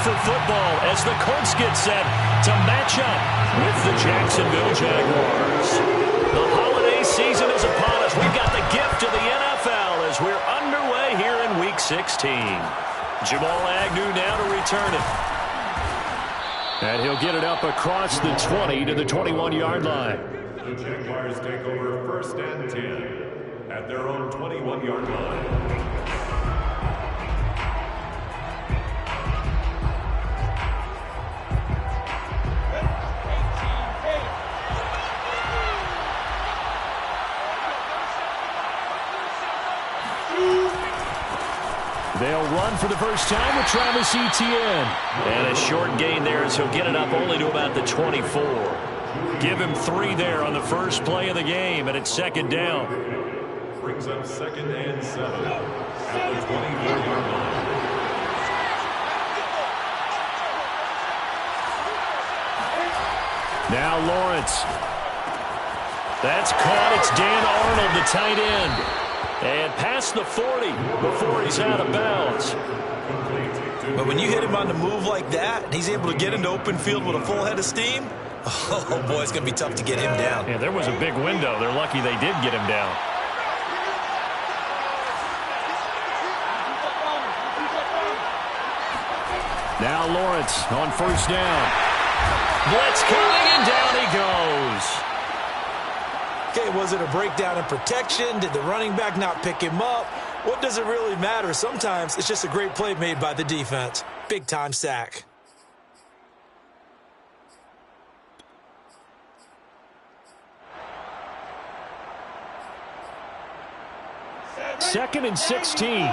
for football as the Colts get set to match up with the Jacksonville Jaguars. The holiday season is upon us. We've got the gift of the NFL as we're underway here in Week 16. Jamal Agnew now to return it. And he'll get it up across the 20 to the 21-yard line. The Jaguars take over 1st and 10 at their own 21-yard line. They'll run for the first time with Travis Etienne. And a short gain there as he'll get it up only to about the 24. Give him 3 there on the first play of the game, and it's 2nd down. Brings up 2nd and 7 at the 24-yard line. Now Lawrence. That's caught. It's Dan Arnold, the tight end. And past the 40 before he's out of bounds. But when you hit him on the move like that, and he's able to get into open field with a full head of steam, oh, boy, it's going to be tough to get him down. Yeah, there was a big window. They're lucky they did get him down. Now Lawrence on 1st down. Blitz coming, and down he goes. Okay, was it a breakdown in protection? Did the running back not pick him up? What does it really matter? Sometimes it's just a great play made by the defense. Big-time sack. Second and 16.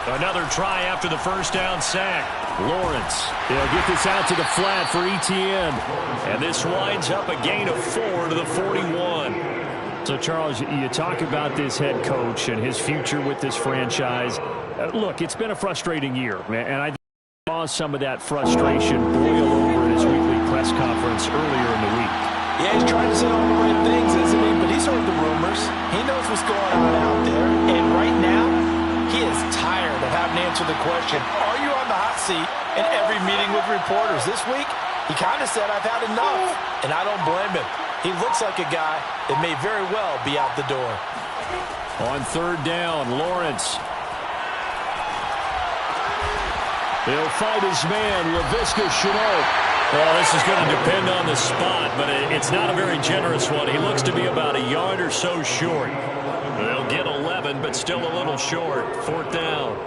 Another try after the first down sack. Lawrence, he'll get this out to the flat for Etienne. And this winds up a gain of 4 to the 41. So, Charles, you talk about this head coach and his future with this franchise. Look, it's been a frustrating year, and I saw some of that frustration boil over in his weekly press conference earlier in the week. Yeah, he's trying to say all the right things, isn't he? But he's heard the rumors. He knows what's going on out there. And right now, he is tired of having to answer the question, are you on the hot seat in every meeting with reporters? This week, he kind of said, I've had enough. And I don't blame him. He looks like a guy that may very well be out the door. On 3rd down, Lawrence. He'll fight his man, Laviska Shenault. Well, this is going to depend on the spot, but it's not a very generous one. He looks to be about a yard or so short. They'll get 11, but still a little short. 4th down.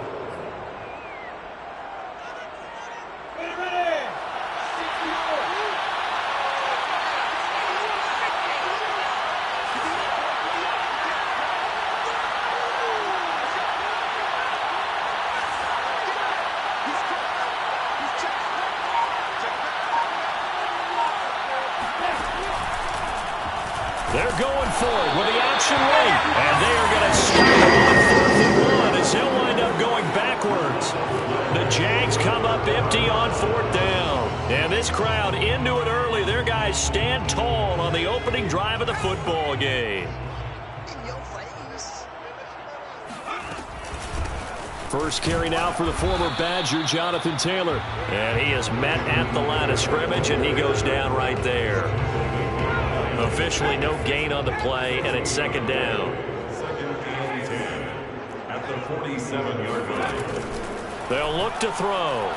They're going for it with the action late. And they are going to start on 4th and 1 as he'll wind up going backwards. The Jags come up empty on 4th down. And this crowd into it early. Their guys stand tall on the opening drive of the football game. First carry now for the former Badger, Jonathan Taylor. And he is met at the line of scrimmage, and he goes down right there. Officially no gain on the play, and it's 2nd down. 2nd and 10 at the 47-yard line. They'll look to throw.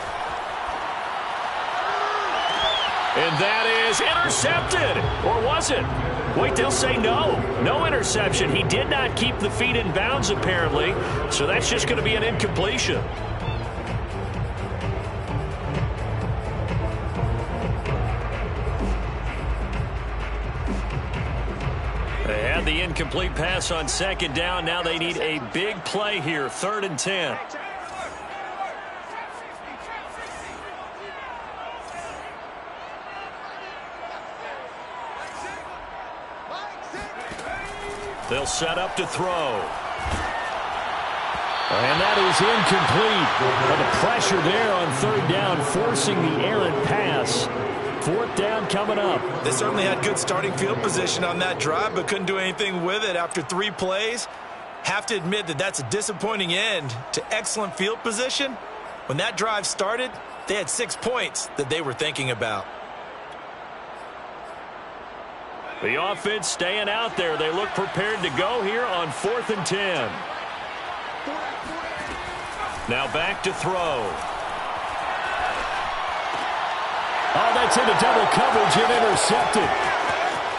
And that is intercepted. Or was it? Wait, they'll say no. No interception. He did not keep the feet in bounds, apparently. So that's just going to be an incompletion. They had the incomplete pass on 2nd down. Now they need a big play here. 3rd and 10. They'll set up to throw. And that is incomplete. Well, the pressure there on 3rd down, forcing the errant pass. 4th down coming up. They certainly had good starting field position on that drive, but couldn't do anything with it after 3 plays. Have to admit that that's a disappointing end to excellent field position. When that drive started, they had 6 points that they were thinking about. The offense staying out there. They look prepared to go here on 4th and 10. Now back to throw. Oh, that's into double coverage and intercepted.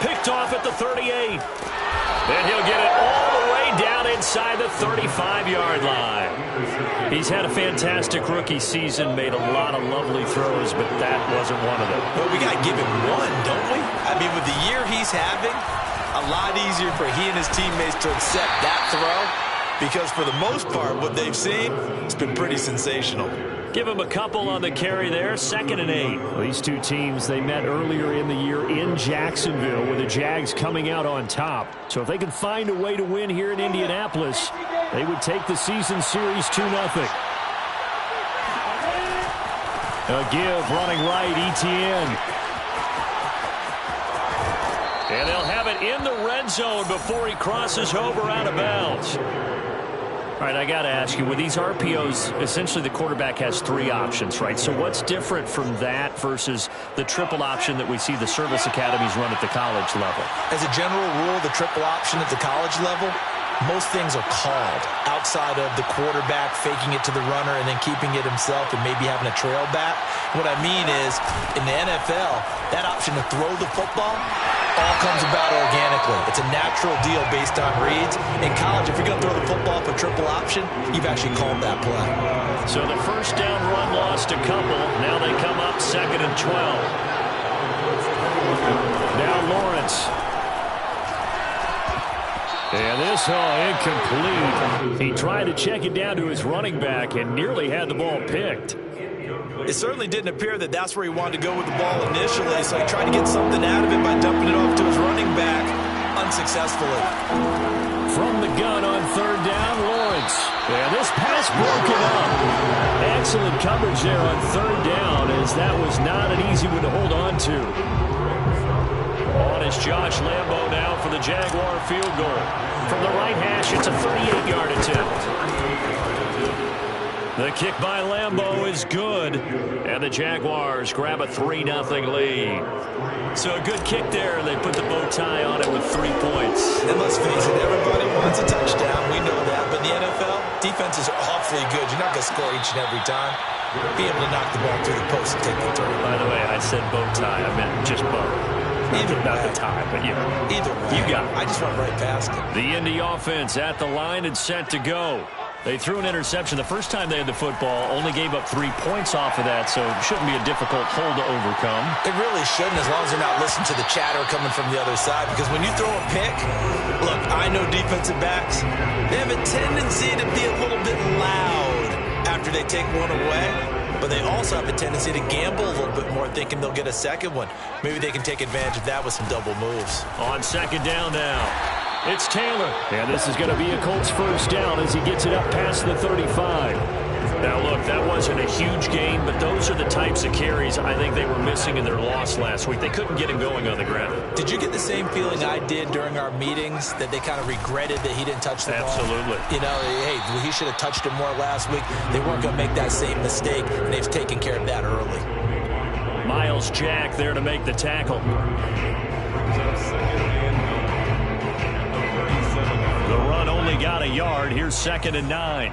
Picked off at the 38. And he'll get it all the way down inside the 35-yard line. He's had a fantastic rookie season, made a lot of lovely throws, but that wasn't one of them. Well, we got to give him one, don't we? I mean, with the year he's having, a lot easier for he and his teammates to accept that throw. Because for the most part, what they've seen, it's been pretty sensational. Give him a couple on the carry there, 2nd and 8. Well, these two teams, they met earlier in the year in Jacksonville with the JAX coming out on top. So if they can find a way to win here in Indianapolis, they would take the season series 2-0. A give running right, Etienne. And they'll have it in the red zone before he crosses over out of bounds. All right, I got to ask you, with these RPOs, essentially the quarterback has 3 options, right? So what's different from that versus the triple option that we see the service academies run at the college level? As a general rule, the triple option at the college level, most things are called outside of the quarterback faking it to the runner and then keeping it himself and maybe having a trail back. What I mean is, in the NFL, that option to throw the football all comes about organically. It's a natural deal based on reads. In college, if you're going to throw the football for triple option, you've actually called that play. So the first down run lost a couple. Now they come up 2nd and 12. Now Lawrence. And this, incomplete. He tried to check it down to his running back and nearly had the ball picked. It certainly didn't appear that that's where he wanted to go with the ball initially, so he tried to get something out of it by dumping it off to his running back unsuccessfully. From the gun on 3rd down, Lawrence. And this pass broken up. Excellent coverage there on 3rd down, as that was not an easy one to hold on to. On is Josh Lambo now for the Jaguar field goal. From the right hash, it's a 38-yard attempt. The kick by Lambo is good, and the Jaguars grab a 3-0 lead. So a good kick there, and they put the bow tie on it with 3 points. And let's face it, everybody wants a touchdown. We know that. But in the NFL, defenses are awfully good. You're not going to score each and every time. Be able to knock the ball through the post and take the throw. By the way, I said bow tie. I meant just bow. Either not way. the tie, but yeah. Either way. You got it. I just went right past it. The Indy offense at the line and set to go. They threw an interception the first time they had the football, only gave up 3 points off of that, so it shouldn't be a difficult hole to overcome. It really shouldn't, as long as they're not listening to the chatter coming from the other side, because when you throw a pick, look, I know defensive backs, they have a tendency to be a little bit loud after they take one away, but they also have a tendency to gamble a little bit more, thinking they'll get a second one. Maybe they can take advantage of that with some double moves. On 2nd down now. It's Taylor, and this is going to be a Colts first down as he gets it up past the 35. Now, look, that wasn't a huge gain, but those are the types of carries I think they were missing in their loss last week. They couldn't get him going on the ground. Did you get the same feeling I did during our meetings, that they kind of regretted that he didn't touch the ball? Absolutely. You know, hey, he should have touched it more last week. They weren't going to make that same mistake, and they've taken care of that early. Miles Jack there to make the tackle. The run only got a yard. Here's 2nd and 9.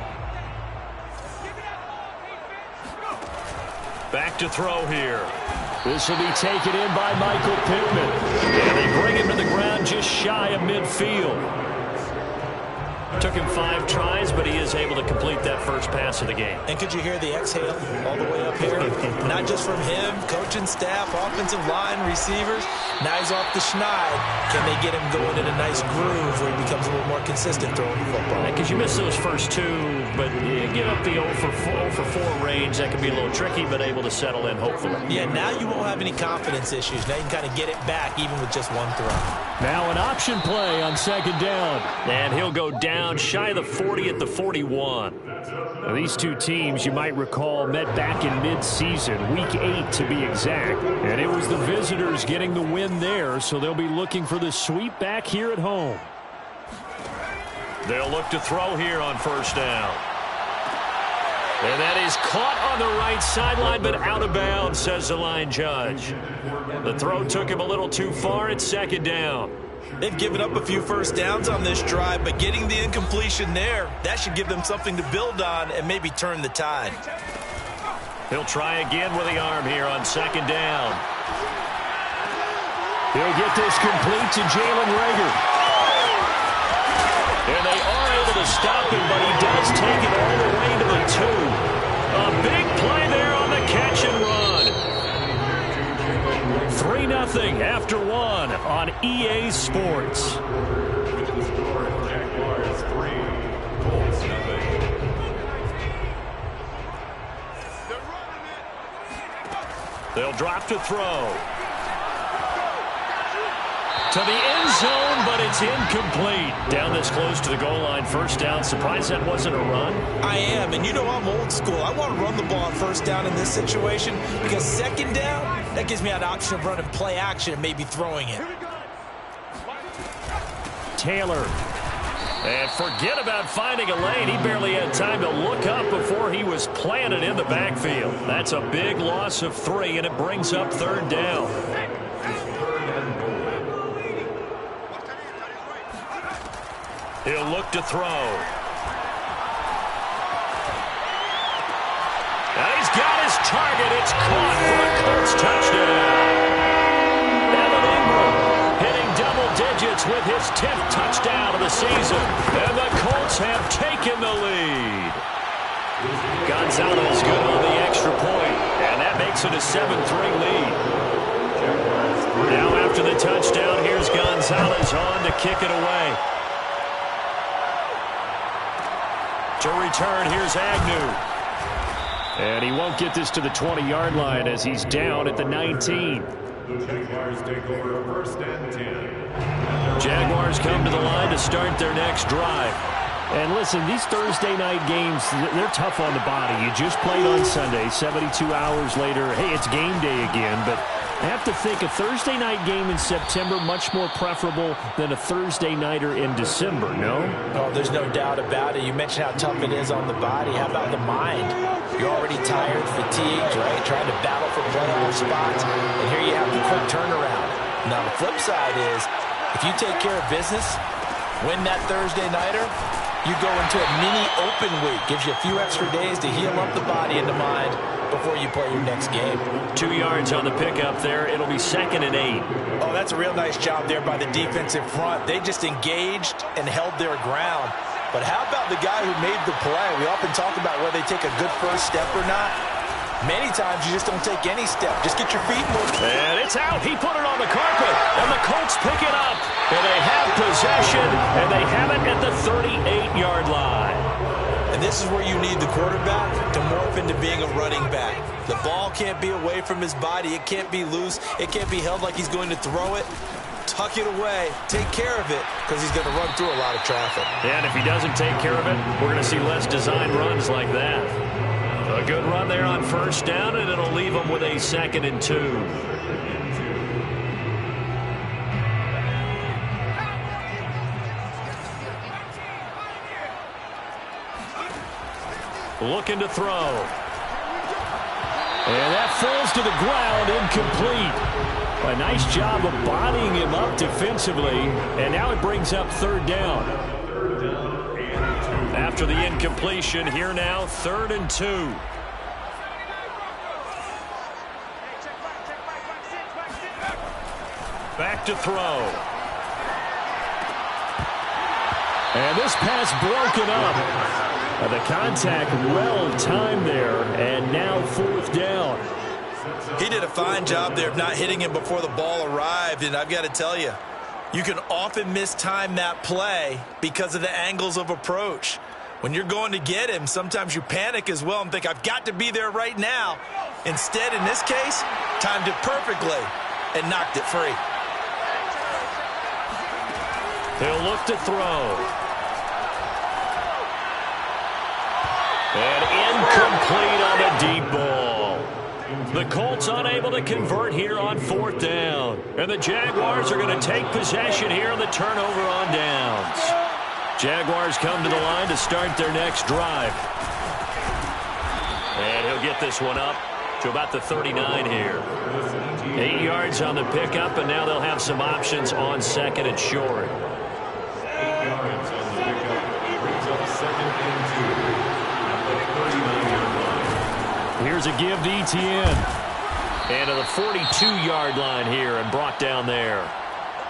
Back to throw here. This will be taken in by Michael Pittman. And they bring him to the ground just shy of midfield. Took him 5 tries, but he is able to complete that first pass of the game. And could you hear the exhale all the way up here? Not just from him, coaching staff, offensive line, receivers. Now he's off the schneid. Can they get him going in a nice groove where he becomes a little more consistent throwing the football? Because you miss those first 2, but you get up the 0 for 4 range. That can be a little tricky, but able to settle in, hopefully. Yeah, now you won't have any confidence issues. Now you can kind of get it back even with just one throw. Now an option play on 2nd down. And he'll go down shy of the 40 at the 41. Now, these two teams, you might recall, met back in mid-season, week 8 to be exact. And it was the visitors getting the win there, so they'll be looking for the sweep back here at home. They'll look to throw here on first down. And that is caught on the right sideline, but out of bounds, says the line judge. The throw took him a little too far. It's second down. They've given up a few first downs on this drive, but getting the incompletion there, that should give them something to build on and maybe turn the tide. He'll try again with the arm here on second down. He'll get this complete to Jalen Reagor. And they are able to stop him, but he does take it all the way to the 2. A big play there on the catch and run. 3-0 after 1 on EA Sports. Jaguars 3, Colts 0. They'll drop to throw. To the end zone, but it's incomplete. Down this close to the goal line, first down. Surprised that wasn't a run? I am, and you know I'm old school. I want to run the ball on first down in this situation because second down, that gives me an option of running play action and maybe throwing it. Taylor. And forget about finding a lane. He barely had time to look up before he was planted in the backfield. That's a big loss of 3, and it brings up third down. He'll look to throw. And he's got his target. It's caught for a Colts touchdown. Evan Ingram hitting double digits with his 10th touchdown of the season. And the Colts have taken the lead. Gonzalez good on the extra point. And that makes it a 7-3 lead. Now after the touchdown, here's Gonzalez on to kick it away. To return, here's Agnew. And he won't get this to the 20-yard line as he's down at the 19. The Jaguars take over first and 10. Jaguars come to the line to start their next drive. And listen, these Thursday night games, they're tough on the body. You just played on Sunday, 72 hours later. Hey, it's game day again, but I have to think a Thursday night game in September much more preferable than a Thursday nighter in December, no? Oh, there's no doubt about it. You mentioned how tough it is on the body. How about the mind? You're already tired, fatigued, right? Trying to battle for playoff spots. And here you have the quick turnaround. Now, the flip side is, if you take care of business, win that Thursday nighter, you go into a mini open week. Gives you a few extra days to heal up the body and the mind before you play your next game. 2 yards on the pickup there. It'll be 2nd and 8. Oh, that's a real nice job there by the defensive front. They just engaged and held their ground. But how about the guy who made the play? We often talk about whether they take a good first step or not. Many times you just don't take any step. Just get your feet moving. And it's out. He put it on the carpet. And the Colts pick it up. And they have possession. And they have it at the 38-yard line. And this is where you need the quarterback to morph into being a running back. The ball can't be away from his body. It can't be loose. It can't be held like he's going to throw it. Tuck it away. Take care of it because he's going to run through a lot of traffic. And if he doesn't take care of it, we're going to see less design runs like that. A good run there on first down, and it'll leave him with a 2nd and 2. Looking to throw. And that falls to the ground, incomplete. A nice job of bodying him up defensively, and now it brings up third down. After the incompletion, here now, 3rd and 2. Back to throw. And this pass broken up. The contact well timed there, and now 4th down. He did a fine job there of not hitting him before the ball arrived, and I've got to tell you, you can often mistime that play because of the angles of approach. When you're going to get him, sometimes you panic as well and think, I've got to be there right now. Instead, in this case, timed it perfectly and knocked it free. He'll look to throw. And incomplete on a deep ball. The Colts unable to convert here on 4th down. And the Jaguars are going to take possession here on the turnover on downs. Jaguars come to the line to start their next drive. And he'll get this one up to about the 39 here. 8 yards on the pickup, and now they'll have some options on second and short. 8 yards on the pickup. Brings up second and 2 at the 39-yard line. Here's a give to Etienne. And to the 42-yard line here and brought down there.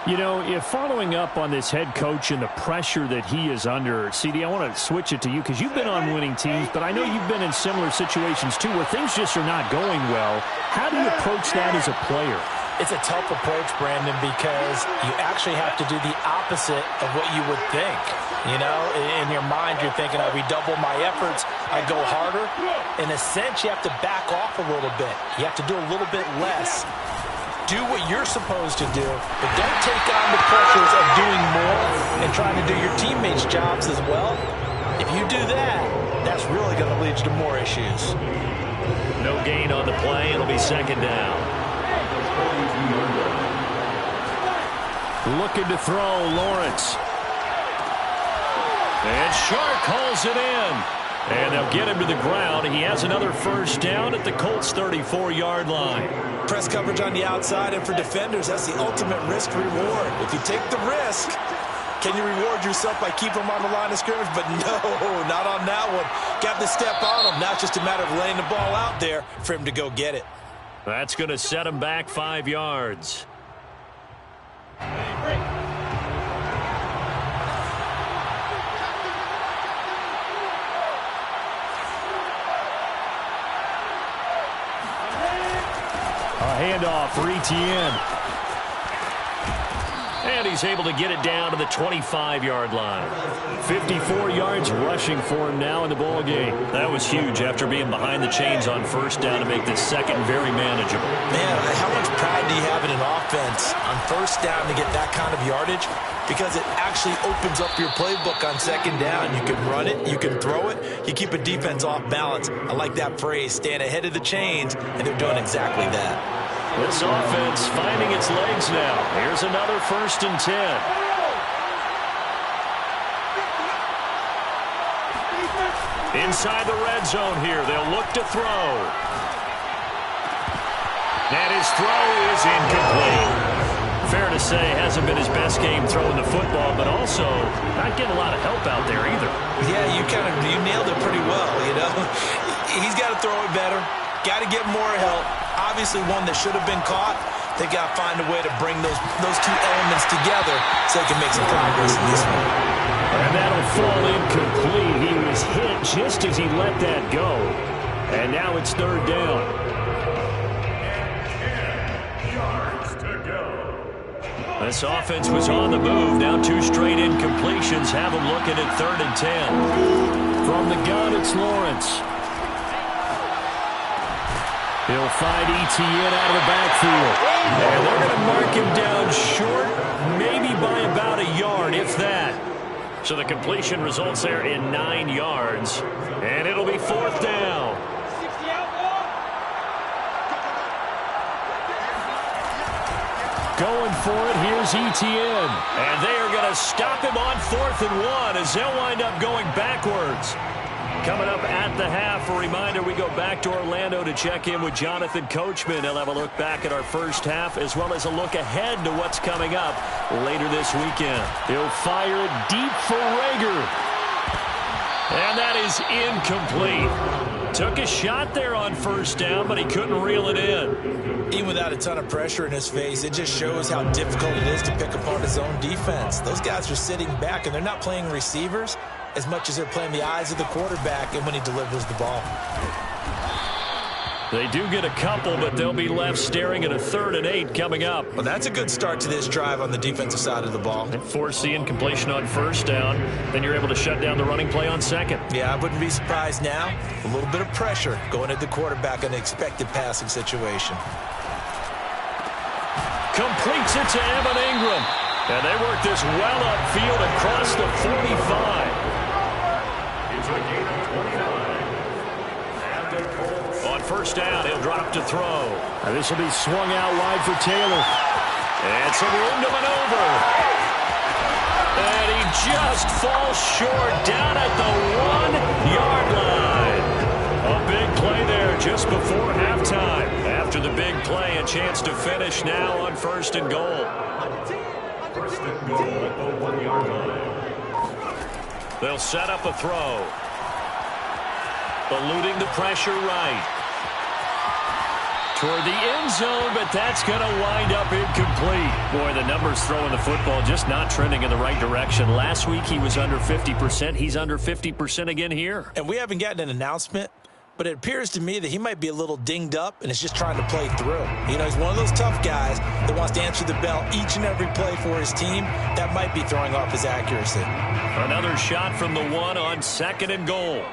You know, if following up on this head coach and the pressure that he is under, CD, I want to switch it to you because you've been on winning teams, but I know you've been in similar situations too where things just are not going well. How do you approach that as a player? It's a tough approach, Brandon, because you actually have to do the opposite of what you would think. You know, in your mind, you're thinking, I redouble my efforts, I go harder. In a sense, you have to back off a little bit. You have to do a little bit less. Do what you're supposed to do, but don't take on the pressures of doing more and trying to do your teammates' jobs as well. If you do that, that's really going to lead you to more issues. No gain on the play. It'll be second down. Looking to throw, Lawrence. And Shark hauls it in. And they'll get him to the ground. He has another first down at the Colts' 34-yard line. Press coverage on the outside, and for defenders, that's the ultimate risk-reward. If you take the risk, can you reward yourself by keeping him on the line of scrimmage? But no, not on that one. Got to step on him. Now it's just a matter of laying the ball out there for him to go get it. That's going to set him back 5 yards. A handoff for Etienne. And he's able to get it down to the 25-yard line. 54 yards rushing for him now in the ball game. That was huge after being behind the chains on first down to make this second very manageable. Man, how much pride do you have in an offense on first down to get that kind of yardage? Because it actually opens up your playbook on second down. You can run it, you can throw it, you keep a defense off balance. I like that phrase, staying ahead of the chains, and they're doing exactly that. This offense finding its legs now. Here's another 1st and 10. Inside the red zone here. They'll look to throw. And his throw is incomplete. Fair to say, hasn't been his best game throwing the football, but also not getting a lot of help out there either. Yeah, you nailed it pretty well, you know. He's got to throw it better. Got to get more help. Obviously one that should have been caught. They got to find a way to bring those two elements together so they can make some progress in this one. And that'll fall incomplete. He was hit just as he let that go. And now it's 3rd down. 10 yards to go. This offense was on the move. Now 2 straight incompletions have them looking at 3rd and 10. From the gun, it's Lawrence. He'll find Etienne out of the backfield. And they're going to mark him down short, maybe by about a yard, if that. So the completion results there in 9 yards. And it'll be 4th down. Going for it, here's Etienne. And they are going to stop him on 4th and 1 as they'll wind up going backwards. Coming up at the half, a reminder, we go back to Orlando to check in with Jonathan Coachman. He'll have a look back at our first half as well as a look ahead to what's coming up later this weekend. He'll fire it deep for Rager. And that is incomplete. Took a shot there on first down, but he couldn't reel it in. Even without a ton of pressure in his face, it just shows how difficult it is to pick apart his own defense. Those guys are sitting back, and they're not playing receivers as much as they're playing the eyes of the quarterback and when he delivers the ball. They do get a couple, but they'll be left staring at a 3rd and 8 coming up. Well, that's a good start to this drive on the defensive side of the ball. And force the incompletion on first down. Then you're able to shut down the running play on second. Yeah, I wouldn't be surprised now. A little bit of pressure going at the quarterback in an expected passing situation. Completes it to Evan Ingram. And they work this well upfield across the 45. It's a gain of 29. And the Colts. On first down, he'll drop to throw. Now this will be swung out wide for Taylor. And some room to maneuver. And he just falls short down at the 1-yard line. A big play there just before halftime. After the big play, a chance to finish now on 1st and goal. 1st and goal at the 1-yard line. They'll set up a throw. Eluding the pressure right. Toward the end zone, but that's going to wind up incomplete. Boy, the numbers throwing the football just not trending in the right direction. Last week he was under 50%. He's under 50% again here. And we haven't gotten an announcement, but it appears to me that he might be a little dinged up and is just trying to play through. You know, he's one of those tough guys that wants to answer the bell each and every play for his team. That might be throwing off his accuracy. Another shot from the 1 on 2nd and goal.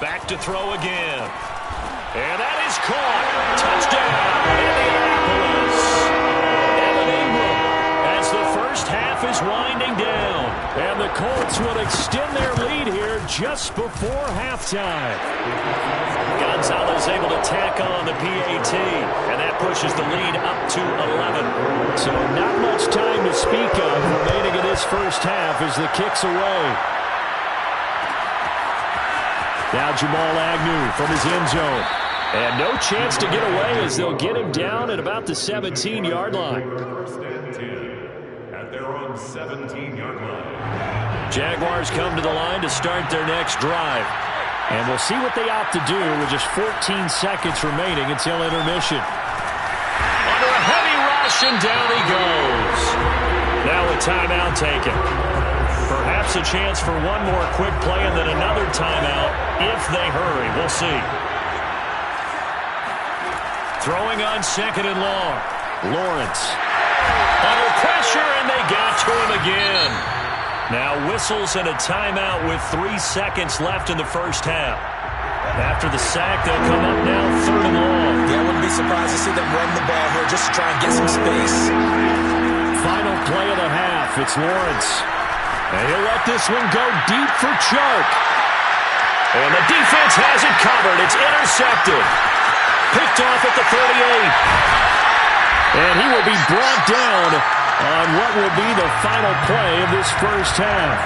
Back to throw again. And that is caught. Touchdown, Indianapolis. Evan Ingram as the first half is winding down. And the Colts will extend their lead here just before halftime. Gonzalez able to tack on the PAT. And that pushes the lead up to 11. So not much time to speak of remaining in this first half as the kick's away. Now Jamal Agnew from his end zone. And no chance to get away as they'll get him down at about the 17-yard line. 1st and 10 at their own 17-yard line. Jaguars come to the line to start their next drive. And we'll see what they opt to do with just 14 seconds remaining until intermission. Under a heavy rush, and down he goes. Now a timeout taken. Perhaps a chance for one more quick play and then another timeout if they hurry. We'll see. Throwing on 2nd and long. Lawrence. Under pressure, and they got to him again. Now whistles and a timeout with 3 seconds left in the first half. After the sack, they'll come up now 3rd and long. Yeah, I wouldn't be surprised to see them run the ball here just to try and get some space. Final play of the half. It's Lawrence. And he'll let this one go deep for Chark. And the defense has it covered. It's intercepted. Picked off at the 38. And he will be brought down on what will be the final play of this first half.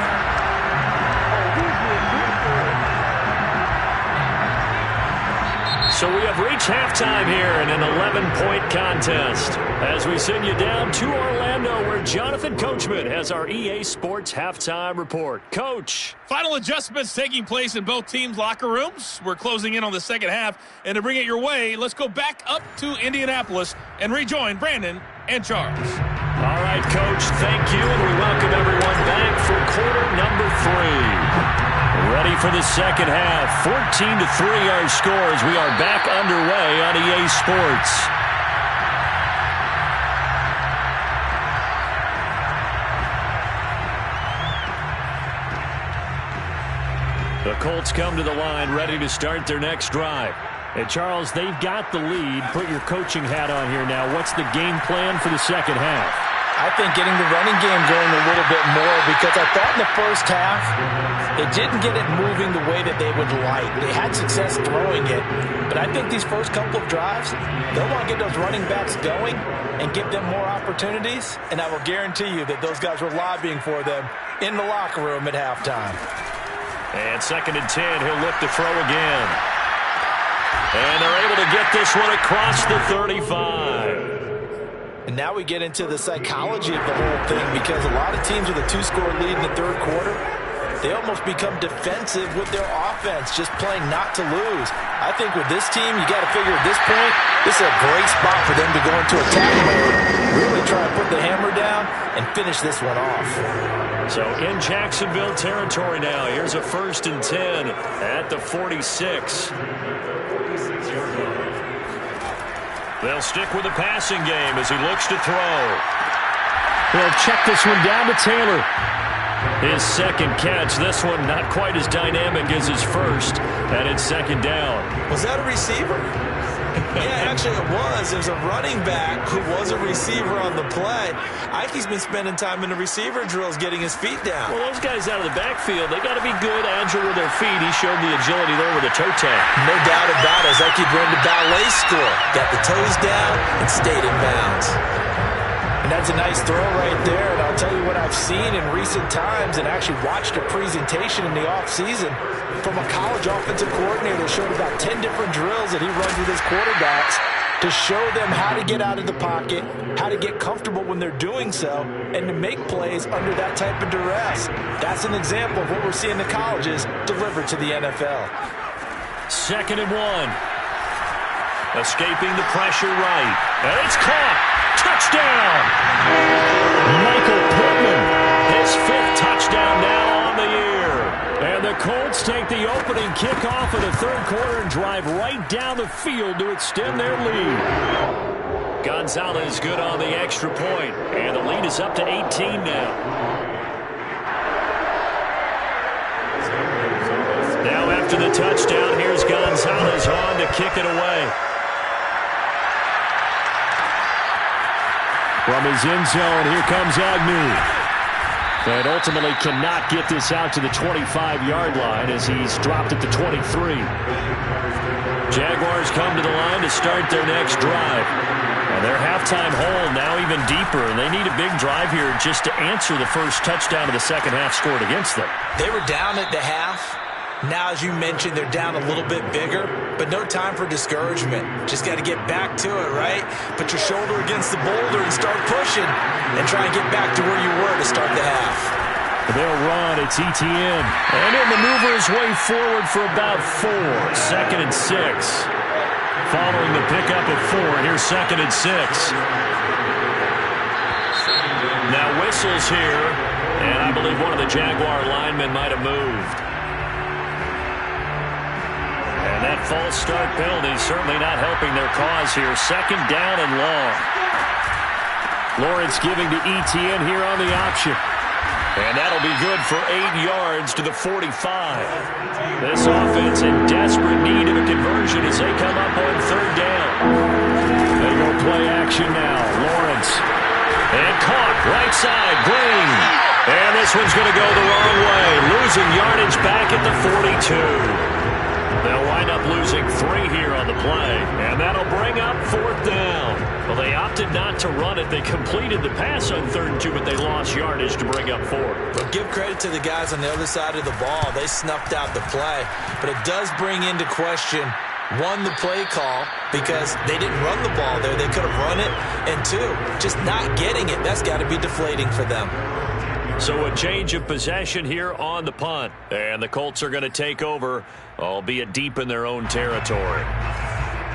So we have reached halftime here in an 11-point contest as we send you down to Orlando where Jonathan Coachman has our EA Sports Halftime Report. Coach. Final adjustments taking place in both teams' locker rooms. We're closing in on the second half. And to bring it your way, let's go back up to Indianapolis and rejoin Brandon and Charles. All right, Coach, thank you. And we welcome everyone back for quarter number 3. Ready for the second half. 14-3 our scores. We are back underway on EA Sports. The Colts come to the line ready to start their next drive. And Charles, they've got the lead. Put your coaching hat on here now. What's the game plan for the second half? I think getting the running game going a little bit more because I thought in the first half it didn't get it moving the way that they would like. They had success throwing it, but I think these first couple of drives, they'll want to get those running backs going and give them more opportunities, and I will guarantee you that those guys were lobbying for them in the locker room at halftime. And 2nd and 10, he'll look to throw again. And they're able to get this one across the 35. And now we get into the psychology of the whole thing because a lot of teams with a 2-score lead in the third quarter, they almost become defensive with their offense, just playing not to lose. I think with this team, you got to figure at this point, this is a great spot for them to go into attack mode, really try and put the hammer down and finish this one off. So in Jacksonville territory now, here's a 1st and 10 at the 46. They'll stick with the passing game as he looks to throw. They'll check this one down to Taylor. His second catch. This one not quite as dynamic as his first. And it's 2nd down. Was that a receiver? Yeah, actually it was. There's a running back who was a receiver on the play. Ikey's been spending time in the receiver drills getting his feet down. Well, those guys out of the backfield, they got to be good, agile with their feet. He showed the agility there with a toe tap. No doubt about it. It's like he went to ballet school. Got the toes down and stayed in bounds. And That's a nice throw right there, and I'll tell you what I've seen in recent times and actually watched a presentation in the offseason from a college offensive coordinator that showed about 10 different drills that he runs with his quarterbacks to show them how to get out of the pocket, how to get comfortable when they're doing so, and to make plays under that type of duress. That's an example of what we're seeing the colleges deliver to the NFL. 2nd and 1. Escaping the pressure right. And it's caught. Touchdown! Michael Pittman, his 5th touchdown now on the year. And the Colts take the opening kickoff of the 3rd quarter and drive right down the field to extend their lead. Gonzalez good on the extra point, and the lead is up to 18 now. Now after the touchdown, here's Gonzalez on to kick it away. From his end zone, here comes Agnew. And ultimately cannot get this out to the 25-yard line as he's dropped at the 23. Jaguars come to the line to start their next drive. And their halftime hole now even deeper, and they need a big drive here just to answer the first touchdown of the second half scored against them. They were down at the half. Now, as you mentioned, they're down a little bit bigger, but no time for discouragement. Just got to get back to it, right? Put your shoulder against the boulder and start pushing and try and get back to where you were to start the half. They'll run. It's ETN. And he'll maneuver his way forward for about 4. 2nd and 6. Following the pickup of 4, here's 2nd and 6. Now whistles here, and I believe one of the Jaguar linemen might have moved. And that false start penalty certainly not helping their cause here. 2nd down and long. Lawrence giving to ETN here on the option. And that'll be good for 8 yards to the 45. This offense in desperate need of a conversion as they come up on 3rd down. They go play action now. Lawrence. And caught right side. Green. And this one's going to go the wrong way. Losing yardage back at the 42. They'll wind up losing 3 here on the play, and that'll bring up 4th down. Well, they opted not to run it. They completed the pass on 3rd and 2, but they lost yardage to bring up 4. Well, give credit to the guys on the other side of the ball. They snuffed out the play, but it does bring into question, 1, the play call, because they didn't run the ball there. They could have run it, and 2, just not getting it. That's got to be deflating for them. So a change of possession here on the punt. And the Colts are going to take over, albeit deep in their own territory.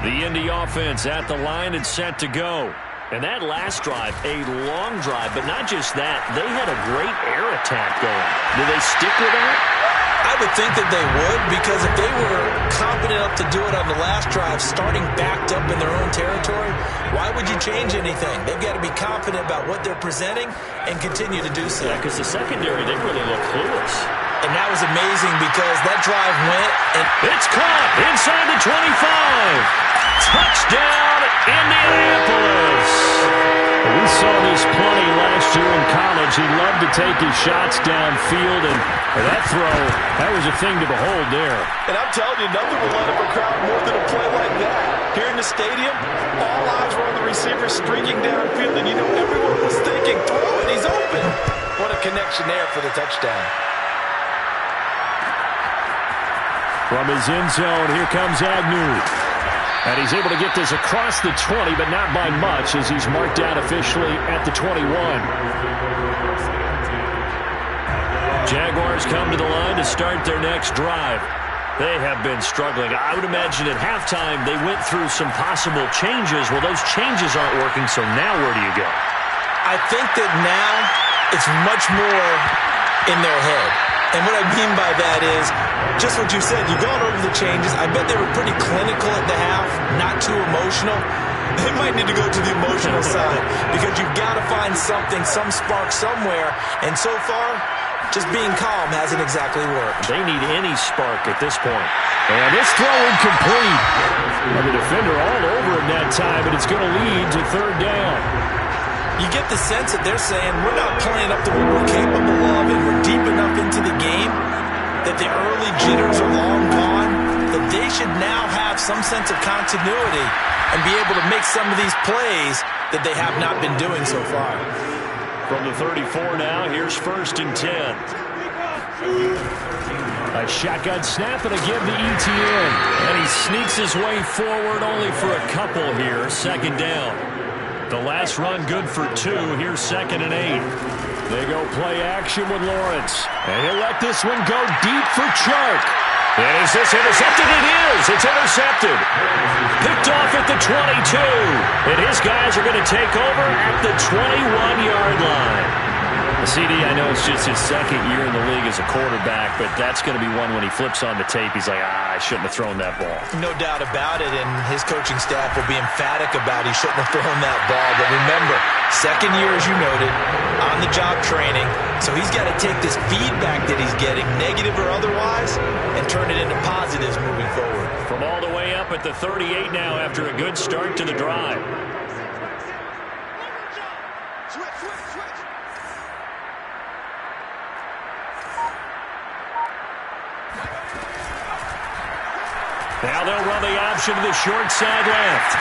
The Indy offense at the line and set to go. And that last drive, a long drive, but not just that. They had a great air attack going. Do they stick with that? I would think that they would, because if they were confident enough to do it on the last drive, starting backed up in their own territory, why would you change anything? They've got to be confident about what they're presenting and continue to do so. Yeah, because the secondary, they really look clueless. And that was amazing because that drive went, and it's caught inside the 25. Touchdown, Indianapolis. We saw this plenty last year in college. He loved to take his shots downfield, and that throw, that was a thing to behold there. And I'm telling you, nothing will light up a crowd more than a play like that. Here in the stadium, all eyes were on the receiver streaking downfield, and you know everyone was thinking, throw it, he's open. What a connection there for the touchdown. From his end zone, here comes Agnew. And he's able to get this across the 20, but not by much, as he's marked out officially at the 21. Jaguars come to the line to start their next drive. They have been struggling. I would imagine at halftime they went through some possible changes. Well, those changes aren't working, so now where do you go? I think that now it's much more in their head. And what I mean by that is just what you said. You've gone over the changes. I bet they were pretty clinical at the half, not too emotional. They might need to go to the emotional side because you've got to find something, some spark somewhere. And so far, just being calm hasn't exactly worked. They need any spark at this point. And this throw incomplete. And the defender all over him that time, and it's going to lead to 3rd down. You get the sense that they're saying we're not playing up to what we're capable of, and we're deep enough into the game that the early jitters are long gone, that they should now have have some sense of continuity and be able to make some of these plays that they have not been doing so far. From the 34 now, here's 1st and 10. A shotgun snap and a give to Etienne. And he sneaks his way forward only for a couple here. 2nd down. The last run good for 2. Here's 2nd and 8. They go play action with Lawrence. And he'll let this one go deep for Chark. And is this intercepted? It is. It's intercepted. Picked off at the 22. And his guys are going to take over at the 21-yard line. CD, I know it's just his 2nd year in the league as a quarterback, but that's going to be one when he flips on the tape, he's like, I shouldn't have thrown that ball. No doubt about it, and his coaching staff will be emphatic about he shouldn't have thrown that ball. But remember, 2nd year, as you noted, on-the-job training, so he's got to take this feedback that he's getting, negative or otherwise, and turn it into positives moving forward. From all the way up at the 38 now after a good start to the drive. Now they'll run the option to the short side left.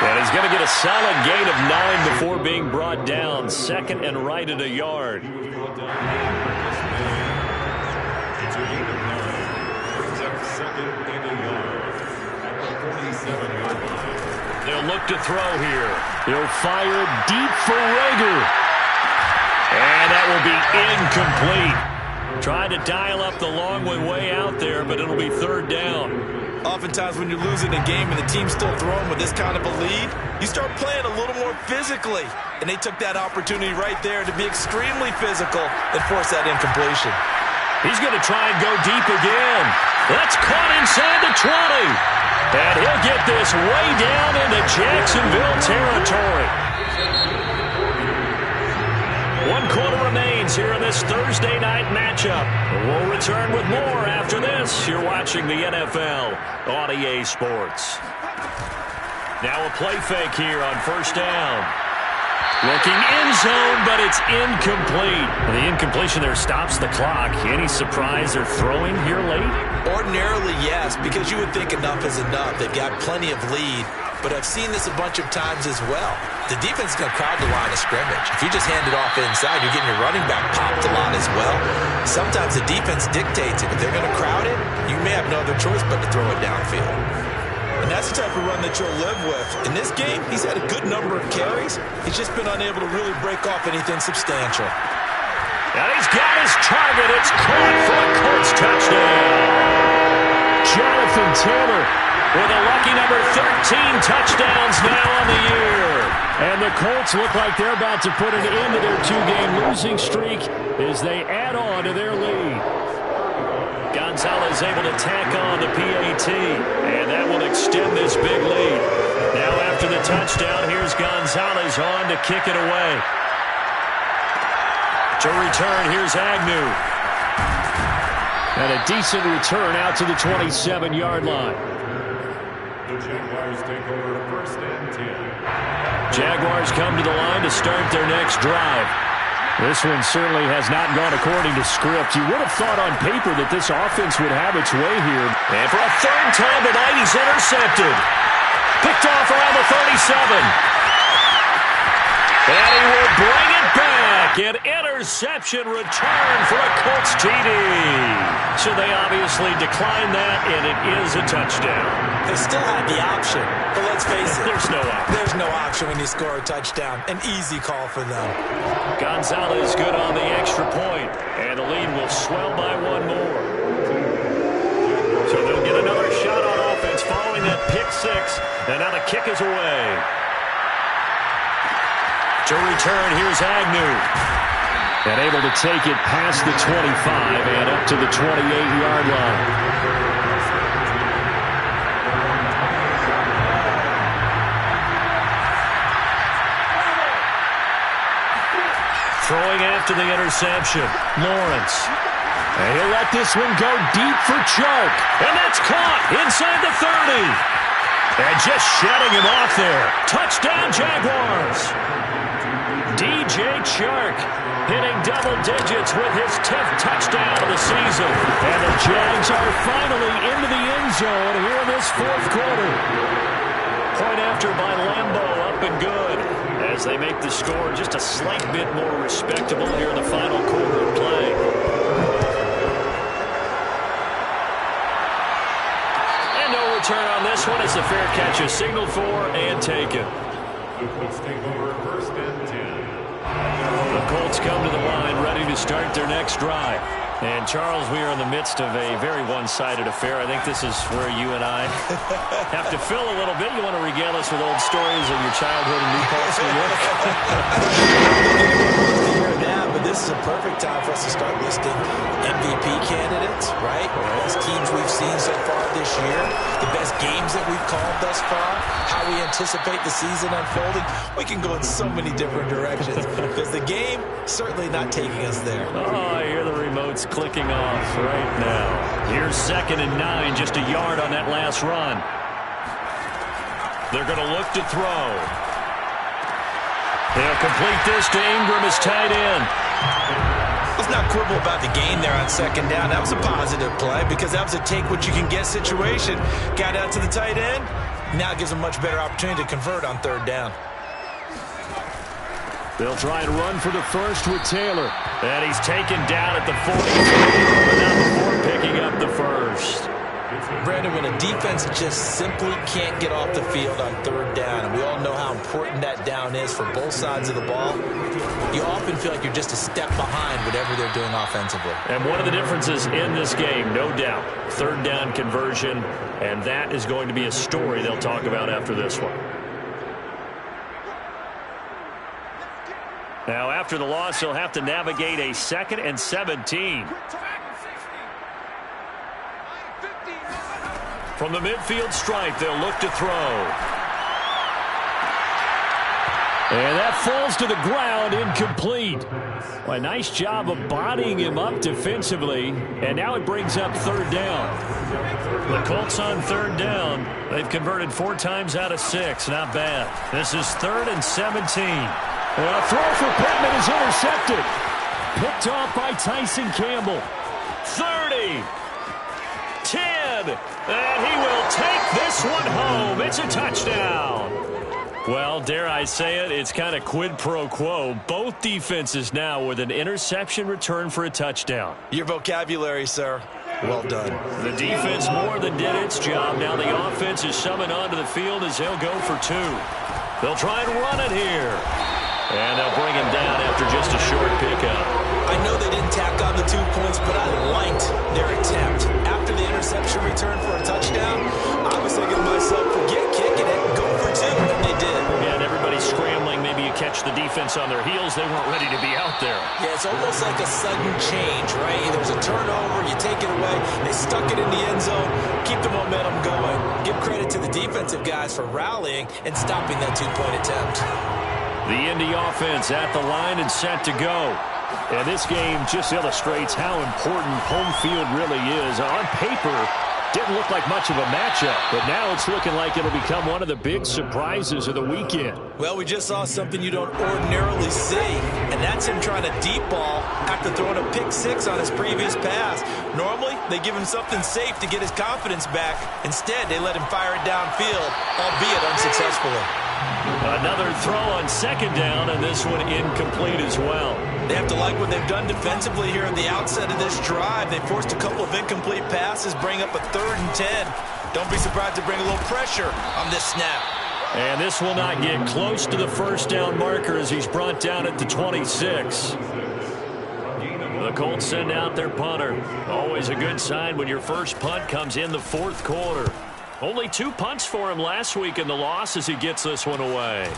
And he's going to get a solid gain of 9 before being brought down. 2nd and right at a yard. They'll look to throw here. He'll fire deep for Rager. And that will be incomplete. Tried to dial up the long way out there, but it'll be 3rd down. Oftentimes when you're losing a game and the team's still throwing with this kind of a lead, you start playing a little more physically. And they took that opportunity right there to be extremely physical and force that incompletion. He's going to try and go deep again. That's caught inside the 20. And he'll get this way down into Jacksonville territory. 1 quarter remains here in this Thursday night matchup. We'll return with more after this. You're watching the NFL on EA Sports. Now a play fake here on 1st down. Looking end zone, but it's incomplete. The incompletion there stops the clock. Any surprise they're throwing here late? Ordinarily, yes, because you would think enough is enough. They've got plenty of lead, but I've seen this a bunch of times as well. The defense is going to crowd the line of scrimmage. If you just hand it off inside, you're getting your running back popped a lot as well. Sometimes the defense dictates it. If they're going to crowd it, you may have no other choice but to throw it downfield. And that's the type of run that you'll live with. In this game, he's had a good number of carries. He's just been unable to really break off anything substantial. And he's got his target. It's caught for a Colts touchdown. Jonathan Taylor with a lucky number 13 touchdowns now on the year. And the Colts look like they're about to put an end to their 2-game losing streak as they add on to their lead. Gonzalez able to tack on the PAT, and that will extend this big lead. Now after the touchdown, here's Gonzalez on to kick it away. To return, here's Agnew. And a decent return out to the 27-yard line. The Jaguars take over to 1st and 10. Jaguars come to the line to start their next drive. This one certainly has not gone according to script. You would have thought on paper that this offense would have its way here. And for a 3rd time tonight, he's intercepted. Picked off around the 37. And he will bring it back. An interception return for a Colts TD. So they obviously declined that, and it is a touchdown. They still had the option, but let's face it. There's no option. There's no option when you score a touchdown. An easy call for them. Gonzalez good on the extra point, and the lead will swell by 1 more. So they'll get another shot on offense following that pick 6, and now the kick is away. To return, here's Agnew. And able to take it past the 25 and up to the 28-yard line. Throwing after the interception, Lawrence. And he'll let this one go deep for Chark. And that's caught inside the 30. And just shutting him off there. Touchdown, Jaguars. DJ Chark hitting double digits with his 10th touchdown of the season. And the Jags are finally into the end zone here in this fourth quarter. Point after by Lambeau, up and good, as they make the score just a slight bit more respectable here in the final quarter of play. And no return on this one. It's a fair catch is signaled for and taken. The Colts take over first and 10. The Colts come to the line ready to start their next drive. And, Charles, we are in the midst of a very one-sided affair. I think this is where you and I have to fill a little bit. You want to regale us with old stories of your childhood in New Paltz, New York? But this is a perfect time for us to start listing MVP candidates, right? The best teams we've seen so far this year, the best games that we've called thus far, how we anticipate the season unfolding. We can go in so many different directions because the game certainly not taking us there. Oh, I hear the remotes clicking off right now. Here's 2nd and 9, just a yard on that last run. They're going to look to throw. They'll complete this to Ingram as tight end. Let's not quibble about the gain there on 2nd down. That was a positive play because that was a take-what-you-can-get situation. Got out to the tight end. Now it gives them a much better opportunity to convert on 3rd down. They'll try and run for the first with Taylor. And he's taken down at the 43, but not before picking up the first. Brandon, when a defense just simply can't get off the field on 3rd down, and we all know how important that down is for both sides of the ball, you often feel like you're just a step behind whatever they're doing offensively. And one of the differences in this game, no doubt, 3rd down conversion, and that is going to be a story they'll talk about after this one. Now, after the loss, he'll have to navigate a 2nd and 17. From the midfield stripe, they'll look to throw. And that falls to the ground, incomplete. Well, a nice job of bodying him up defensively, and now it brings up 3rd down. The Colts on 3rd down. They've converted 4 times out of 6. Not bad. This is 3rd and 17. Well, a throw for Pittman is intercepted. Picked off by Tyson Campbell. 30. 10. And he will take this one home. It's a touchdown. Well, dare I say it, it's kind of quid pro quo. Both defenses now with an interception return for a touchdown. Your vocabulary, sir. Well done. The defense more than did its job. Now the offense is summoned onto the field as they'll go for 2. They'll try and run it here. And they'll bring him down after just a short pickup. I know they didn't tack on the 2 points, but I liked their attempt. After the interception return for a touchdown, I was thinking to myself, forget kicking it, go for 2. And they did. Yeah, and everybody's scrambling. Maybe you catch the defense on their heels. They weren't ready to be out there. Yeah, it's almost like a sudden change, right? There's a turnover, you take it away, they stuck it in the end zone, keep the momentum going. Give credit to the defensive guys for rallying and stopping that 2-point attempt. The Indy offense at the line and set to go. And this game just illustrates how important home field really is. On paper, didn't look like much of a matchup, but now it's looking like it'll become one of the big surprises of the weekend. Well, we just saw something you don't ordinarily see, and that's him trying to deep ball after throwing a pick 6 on his previous pass. Normally, they give him something safe to get his confidence back. Instead, they let him fire it downfield, albeit unsuccessfully. Another throw on 2nd down, and this one incomplete as well. They have to like what they've done defensively here at the outset of this drive. They forced a couple of incomplete passes, bring up a 3rd and 10. Don't be surprised to bring a little pressure on this snap. And this will not get close to the first down marker as he's brought down at the 26. The Colts send out their punter. Always a good sign when your first punt comes in the 4th quarter. Only 2 punts for him last week in the loss as he gets this one away.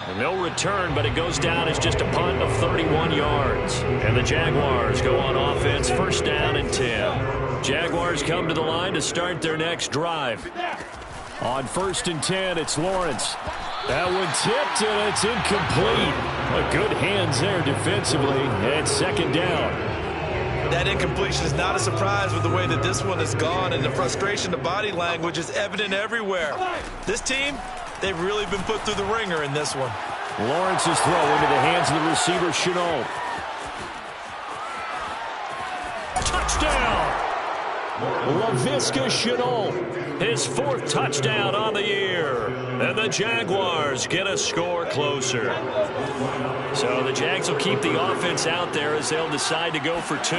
And no return, but it goes down as just a punt of 31 yards. And the Jaguars go on offense, 1st down and 10. Jaguars come to the line to start their next drive. On 1st and 10, it's Lawrence. That one tipped, and it's incomplete. But good hands there defensively, and 2nd down. That incompletion is not a surprise with the way that this one has gone, and the frustration, the body language is evident everywhere. This team, They've really been put through the ringer in this one. Lawrence's throw into the hands of the receiver, Chenault. Touchdown! Laviska Chenault, his 4th touchdown on the year. And the Jaguars get a score closer. So the Jags will keep the offense out there as they'll decide to go for 2.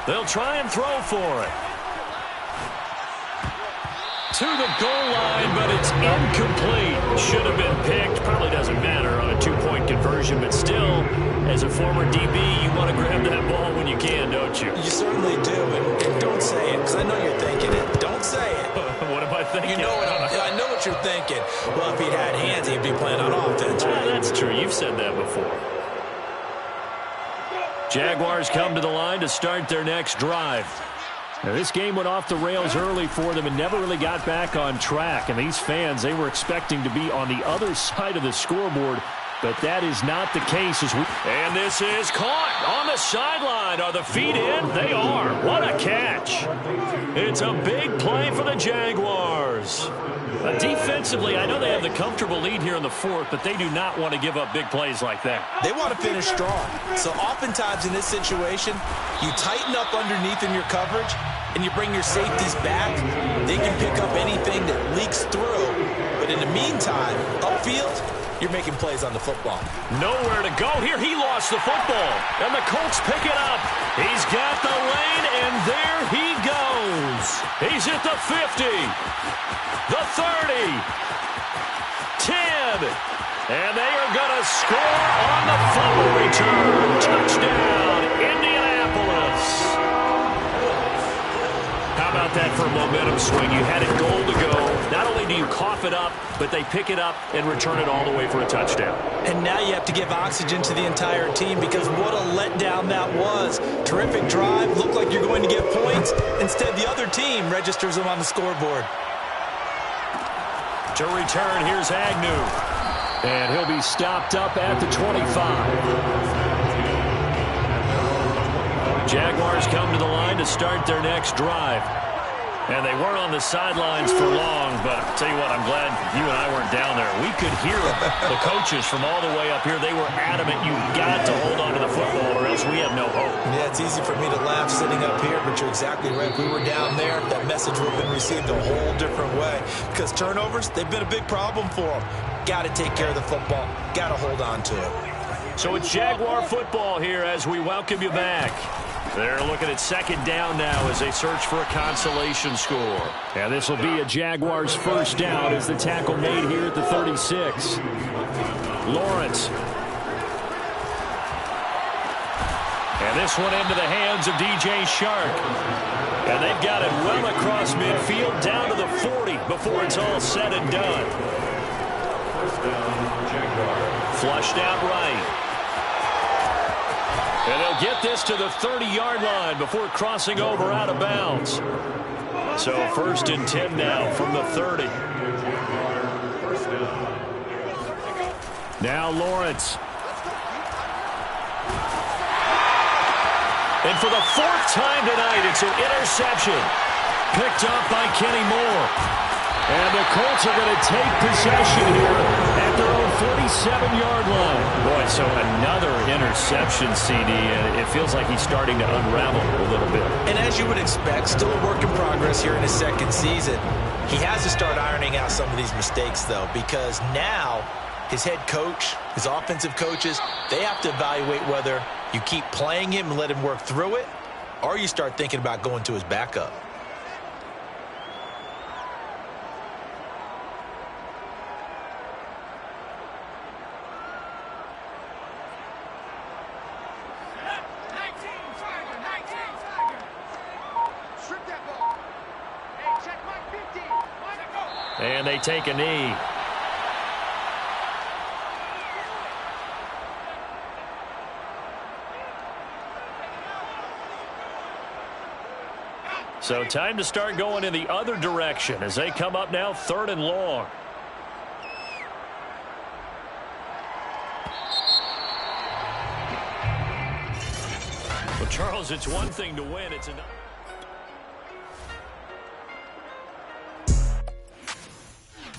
They'll try and throw for it. To the goal line, but it's incomplete. Should have been picked. Probably doesn't matter on a 2-point conversion, but still, as a former DB, you want to grab that ball when you can, don't you? You certainly do, and don't say it, because I know you're thinking it. Don't say it. What am I thinking? You know what I know what you're thinking. Well, if he'd had hands, he'd be playing on offense, right? That's true. You've said that before. Jaguars come to the line to start their next drive. Now, this game went off the rails early for them and never really got back on track. And these fans, they were expecting to be on the other side of the scoreboard, but that is not the case. And this is caught on the sideline. Are the feet in? They are. What a catch. It's a big play for the Jaguars. Defensively, I know they have the comfortable lead here in the 4th, but they do not want to give up big plays like that. They want to finish strong. So oftentimes in this situation, you tighten up underneath in your coverage, and you bring your safeties back. They can pick up anything that leaks through. But in the meantime, upfield, you're making plays on the football. Nowhere to go here. He lost the football, and the Colts pick it up. He's got the lane, and there he goes. He's at the 50, the 30, 10, and they are going to score on the fumble return. Touchdown, Indianapolis. How about that for a momentum swing? You had it goal to go. Not only do you cough it up, but they pick it up and return it all the way for a touchdown. And now you have to give oxygen to the entire team, because what a letdown that was. Terrific drive. Looked like you're going to get points. Instead, the other team registers them on the scoreboard. To return, here's Agnew. And he'll be stopped up at the 25. Jaguars come to the line to start their next drive. And they weren't on the sidelines for long, but I'll tell you what, I'm glad you and I weren't down there. We could hear the coaches from all the way up here. They were adamant, you've got to hold on to the football or else we have no hope. Yeah, it's easy for me to laugh sitting up here, but you're exactly right. If we were down there, that message would have been received a whole different way. Because turnovers, they've been a big problem for them. Got to take care of the football. Got to hold on to it. So it's Jaguar football here as we welcome you back. They're looking at 2nd down now as they search for a consolation score. And this will be a Jaguars 1st down as the tackle made here at the 36. Lawrence. And this one into the hands of DJ Shark. And they've got it well across midfield down to the 40 before it's all said and done. Flushed out right. And they'll get this to the 30-yard line before crossing over out of bounds. So 1st and 10 now from the 30. Now Lawrence. And for the 4th time tonight, it's an interception. Picked up by Kenny Moore. And the Colts are going to take possession here at their own 47-yard line. Boy, so another interception, CD, and it feels like he's starting to unravel a little bit. And as you would expect, still a work in progress here in his 2nd season. He has to start ironing out some of these mistakes, though, because now his head coach, his offensive coaches, they have to evaluate whether you keep playing him and let him work through it, or you start thinking about going to his backup. And they take a knee. So time to start going in the other direction as they come up now 3rd and long. Well, Charles, it's one thing to win. It's another.